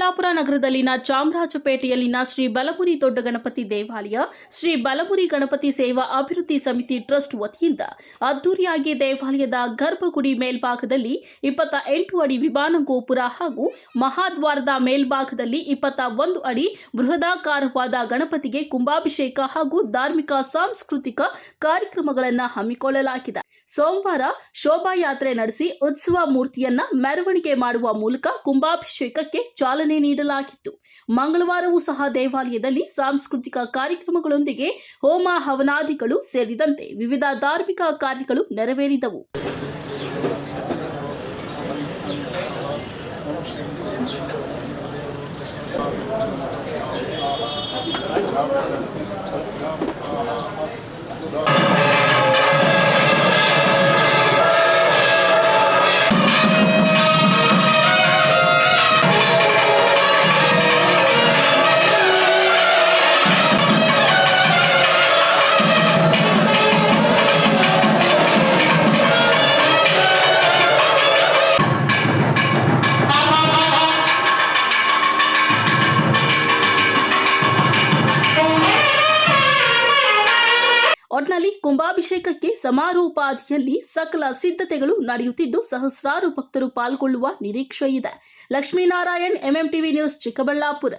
ಚಿಕ್ಕಬಳ್ಳಾಪುರ ನಗರದಲ್ಲಿನ ಚಾಮರಾಜಪೇಟೆಯಲ್ಲಿನ ಶ್ರೀ ಬಲಮುರಿ ದೊಡ್ಡ ಗಣಪತಿ ದೇವಾಲಯ, ಶ್ರೀ ಬಲಮುರಿ ಗಣಪತಿ ಸೇವಾ ಅಭಿವೃದ್ಧಿ ಸಮಿತಿ ಟ್ರಸ್ಟ್ ವತಿಯಿಂದ ಅದ್ದೂರಿಯಾಗಿ ದೇವಾಲಯದ ಗರ್ಭಗುಡಿ ಮೇಲ್ಭಾಗದಲ್ಲಿ 28 ಅಡಿ ವಿಮಾನ ಗೋಪುರ ಹಾಗೂ ಮಹಾದ್ವಾರದ ಮೇಲ್ಭಾಗದಲ್ಲಿ 21 ಅಡಿ ಬೃಹದಾಕಾರವಾದ ಗಣಪತಿಗೆ ಕುಂಭಾಭಿಷೇಕ ಹಾಗೂ ಧಾರ್ಮಿಕ ಸಾಂಸ್ಕೃತಿಕ ಕಾರ್ಯಕ್ರಮಗಳನ್ನು ಹಮ್ಮಿಕೊಳ್ಳಲಾಗಿದೆ. ಸೋಮವಾರ ಶೋಭಾಯಾತ್ರೆ ನಡೆಸಿ ಉತ್ಸವ ಮೂರ್ತಿಯನ್ನ ಮೆರವಣಿಗೆ ಮಾಡುವ ಮೂಲಕ ಕುಂಭಾಭಿಷೇಕಕ್ಕೆ ಚಾಲನೆ ನೀಡಲಾಗಿತ್ತು. ಮಂಗಳವಾರವೂ ಸಹ ದೇವಾಲಯದಲ್ಲಿ ಸಾಂಸ್ಕೃತಿಕ ಕಾರ್ಯಕ್ರಮಗಳೊಂದಿಗೆ ಹೋಮ ಹವನಾದಿಗಳು ಸೇರಿದಂತೆ ವಿವಿಧ ಧಾರ್ಮಿಕ ಕಾರ್ಯಗಳು ನೆರವೇರಿದವು. ಒಟ್ನಲ್ಲಿ ಕುಂಭಾಭಿಷೇಕಕ್ಕೆ ಸಮಾರೋಪಾದಿಯಲ್ಲಿ ಸಕಲ ಸಿದ್ಧತೆಗಳು ನಡೆಯುತ್ತಿದ್ದು ಸಹಸ್ರಾರು ಭಕ್ತರು ಪಾಲ್ಗೊಳ್ಳುವ ನಿರೀಕ್ಷೆ ಇದೆ. Lakshminarayan, MMTV news, Chikkaballapur.